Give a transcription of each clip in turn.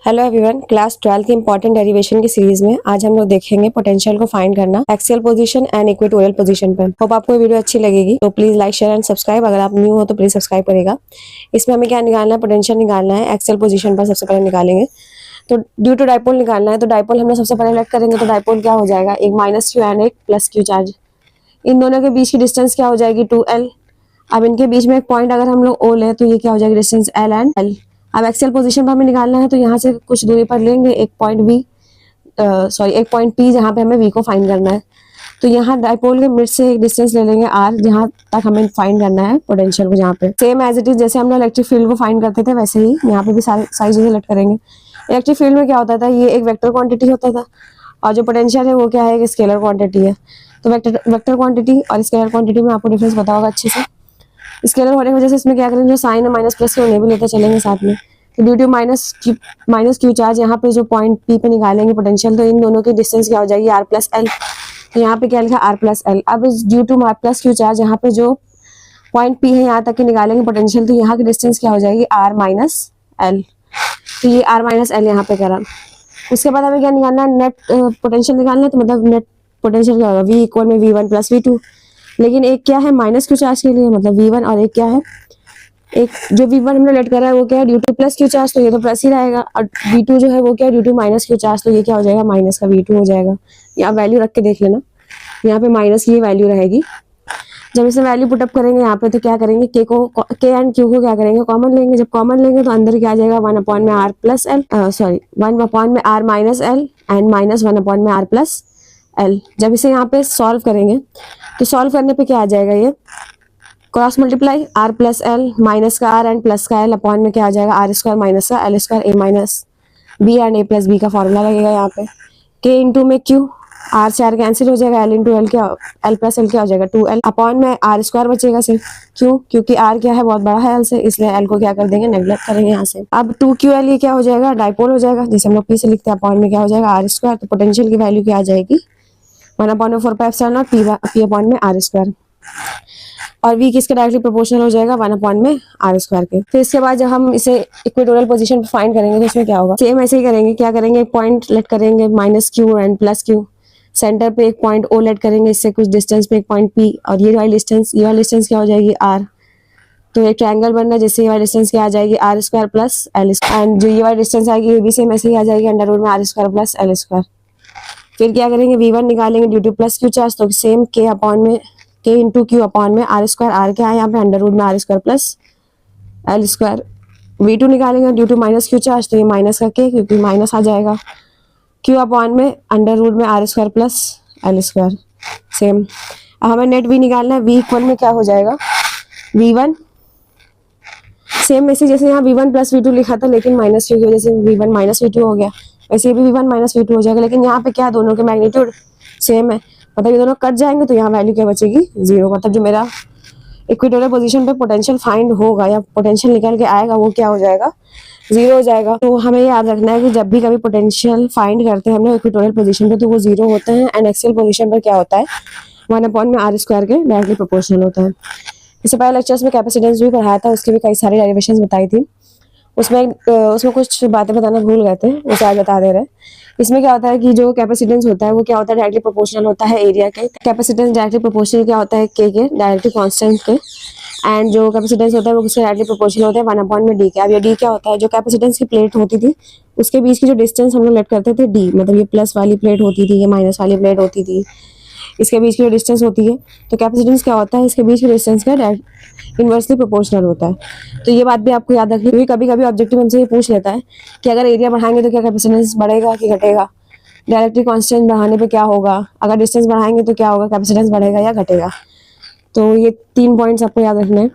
Hello everyone, class 12 की important derivation की series में आज हम लोग देखेंगे पोटेंशियल को फाइंड करना axial position and equatorial position पे। होप आपको ये वीडियो अच्छी लगेगी, तो please like share and subscribe. अगर आप न्यू हो तो प्लीज सब्सक्राइब करेगा। इसमें हमें क्या निकालना है, पोटेंशियल निकालना है। एक्सियल पोजीशन पर सबसे पहले निकालेंगे तो ड्यू टू डाइपोल निकालना है। तो डाइपोल हम लोग सबसे पहले लेट करेंगे, तो डाइपोल क्या हो जाएगा, एक माइनस क्यू एंड एक प्लस क्यू चार्ज। इन दोनों के बीच की डिस्टेंस क्या हो जाएगी, 2l। अब इनके बीच में एक पॉइंट अगर हम लोग ओ ले तो ये क्या हो जाएगी, डिस्टेंस l एंड l। अब एक्सियल पोजीशन पर हमें निकालना है, तो यहाँ से कुछ दूरी पर लेंगे एक पॉइंट v, एक पॉइंट p, जहाँ पे हमें v को फाइंड करना है। तो यहाँ डाइपोल के मिड से एक डिस्टेंस ले लेंगे r, जहाँ तक हमें फाइंड करना है पोटेंशियल को। जहाँ पे सेम एज इट इज जैसे हम लोग इलेक्ट्रिक फील्ड को फाइंड करते थे, वैसे ही यहाँ पे भी सारी चीजें लेट करेंगे। इलेक्ट्रिक फील्ड में क्या होता था, ये एक वेक्टर क्वांटिटी होता था, और जो पोटेंशियल है वो क्या है, एक स्केलर क्वांटिटी है। तो वेक्टर क्वांटिटी और स्केलर क्वांटिटी में आपको डिफरेंस पता होगा अच्छे से। स्केलर होने की वजह से इसमें क्या करेंगे, जो साइन है माइनस प्लस के उन्हें भी लेते चलेंगे साथ में। तो due to minus Q charge यहाँ पे जो पॉइंट पी पे निकालेंगे पोटेंशियल, तो इन दोनों की डिस्टेंस क्या हो जाएगी, आर प्लस एल। तो यहाँ पे क्या लिखा, आर प्लस एल। अब इस due to plus Q charge यहाँ पे जो पॉइंट पी है यहाँ तक की निकालेंगे पोटेंशियल, तो यहाँ की डिस्टेंस क्या हो जाएगी, आर माइनस एल। तो ये आर माइनस एल यहाँ पे करा। उसके बाद हमें क्या निकालना है, नेट पोटेंशियल निकालना है। तो मतलब नेट पोटेंशियल क्या होगा, वी इक्वल में v1 प्लस v2। लेकिन एक क्या है माइनस क्यू चार्ज के लिए, मतलब v1, और एक क्या है, एक जो v1 हमने लेट करा है वो क्या है, due to plus Q charge, तो ये तो प्लस ही रहेगा। और v2 जो है वो क्या है, due to minus Q charge, तो ये क्या हो जाएगा, माइनस का v2 हो जाएगा। यहाँ वैल्यू रख के देख लेना, यहाँ पे माइनस की वैल्यू रहेगी। जब इसे वैल्यू पुटअप करेंगे यहाँ पे, तो क्या करेंगे, के एंड क्यू को क्या करेंगे, कॉमन लेंगे। जब कॉमन लेंगे तो अंदर क्या आ जाएगा, 1 अपॉन में आर प्लस एल, 1 अपॉन में R minus L and minus 1 upon में आर प्लस एल। जब इसे यहाँ पे सॉल्व करेंगे, तो सॉल्व करने पे क्या आ जाएगा, ये cross multiply R plus L, minus का आर एंड प्लस का एल, अपॉन में क्या आ जाएगा, आर स्क्वायर माइनस का L square, A minus B and A plus B का फॉर्मूला लगेगा यहाँ पे। के इंटू में क्यू, आर से आर कैंसिल हो जाएगा, एल इंटू एल क्या, एल प्लस एल क्या हो जाएगा, 2l, अपॉन में आर स्क्वायर बचेगा सिर्फ। क्यों, क्योंकि आर क्या है, बहुत बड़ा है एल से, इसलिए एल को क्या कर देंगे, नेग्लेक्ट करेंगे यहाँ से। अब 2ql ये क्या हो जाएगा, डाइपोल हो जाएगा, जैसे हम लोग पी से लिखते हैं, अपॉन में क्या हो जाएगा, आर स्क्वायर। तो पोटेंशियल की वैल्यू क्या आ जाएगी, 1 अपॉन में 4πε0 पी अपॉन में आर स्क्वायर। और v किसके डायरेक्टली प्रोपोर्शनल हो जाएगा, 1 अपॉन में आर स्क्वायर के। फिर इसके बाद जब हम इसे इक्वेटोरियल पोजीशन पे फाइंड करेंगे, तो इसमें क्या होगा, सेम ऐसे ही करेंगे। क्या करेंगे, एक पॉइंट लेट करेंगे minus Q and plus Q, centre पे एक पॉइंट ओ लेट करेंगे, इससे कुछ डिस्टेंस पे एक पॉइंट पी, और ये वाली डिस्टेंस क्या हो जाएगी, आर। तो एक ट्रायंगल बनना है, जिससे ये वाली डिस्टेंस क्या आ जाएगी, R square plus L square, and जो ये वाली डिस्टेंस आएगी ये भी सेम ऐसे ही आ जाएगी, अंडर रूट में R square plus L square. फिर क्या करेंगे, v1 निकालेंगे due to plus Q charge, तो सेम के अपॉन में के इंटू क्यू अपॉन में आर स्क्वायर, आर क्या है यहाँ पे, अंडर रूट में R square plus L square. v2 निकालेंगे due to minus Q charge, तो ये माइनस का के, क्योंकि माइनस आ जाएगा, क्यू अपॉन में अंडर रूट में R square plus L square. Same अब हमें नेट v निकालना है, v इक्वल में क्या हो जाएगा, v1, सेम ऐसे जैसे यहाँ v1 प्लस v2 लिखा था, लेकिन माइनस क्यू की वजह से v1 माइनस v2 हो गया, वैसे ये भी v1 माइनस v2 हो जाएगा। लेकिन यहाँ पे क्या है, दोनों के मैग्नीट्यूड सेम है, मतलब ये दोनों कट जाएंगे, तो यहाँ वैल्यू क्या बचेगी, 0। मतलब जो मेरा इक्वेटोरियल पोजीशन पे पोटेंशियल फाइंड होगा या पोटेंशियल निकल के आएगा, वो क्या हो जाएगा, 0 हो जाएगा। तो हमें याद रखना है कि जब भी कभी पोटेंशियल फाइंड करते हैं हम लोग इक्वेटोरियल पोजीशन पे, तो वो 0 होते हैं, एंड एक्सियल पोजीशन पर क्या होता है, 1 अपॉन में आर स्क्वायर के डायरेक्टली प्रोपोर्शनल होता है। इससे पहले लेक्चर्स में कैपेसिटेंस भी पढ़ाया था, उसकी भी कई सारी डेरिवेशंस बताई थी। उसमें कुछ बातें बताना भूल गए थे, उसे आज बता दे रहे हैं। इसमें क्या होता है कि जो कैपेसिटेंस होता है वो क्या होता है, डायरेक्टली प्रोपोर्शनल होता है एरिया के। कैपेसिटेंस डायरेक्टली प्रोपोर्शनल क्या होता है, के डायरेक्टली कांस्टेंट के, एंड जो कैपेसिटेंस होता है वो किसके डायरेक्टली प्रोपोर्शनल होता है, 1 अपॉन में डी के। अब ये डी क्या होता है, जो कैपेसिटेंस की प्लेट होती थी उसके बीच की जो डिस्टेंस हम लोग लेट करते थे, डी, मतलब ये प्लस वाली प्लेट होती थी, ये माइनस वाली प्लेट होती थी, इसके बीच की जो डिस्टेंस होती है, तो कैपेसिटेंस क्या होता है, इसके बीच की डिस्टेंस का इनवर्सली प्रोपोर्शनल होता है। तो ये बात भी आपको याद रखनी, क्योंकि कभी कभी ऑब्जेक्टिव हमसे ये पूछ लेता है कि अगर एरिया बढ़ाएंगे तो क्या कैपेसिटेंस बढ़ेगा कि घटेगा, डायरेक्टली कांस्टेंट बढ़ाने पे क्या होगा, अगर डिस्टेंस बढ़ाएंगे तो क्या होगा, कैपेसिटेंस बढ़ेगा या घटेगा। तो ये 3 पॉइंट्स आपको याद रखने हैं।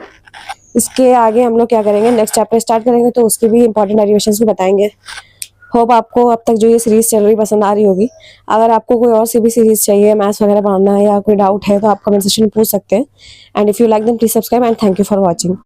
इसके आगे हम लोग क्या करेंगे, नेक्स्ट चैप्टर स्टार्ट करेंगे, तो उसकी भी इंपॉर्टेंट डेरिवेशंस भी बताएंगे। होप आपको अब तक जो ये सीरीज चल रही पसंद आ रही होगी। अगर आपको कोई और सी भी सीरीज चाहिए, मैथ्स वगैरह पढ़ना है या कोई डाउट है, तो आप कमेंट सेक्शन में पूछ सकते हैं। And if you like them please subscribe and thank you for watching.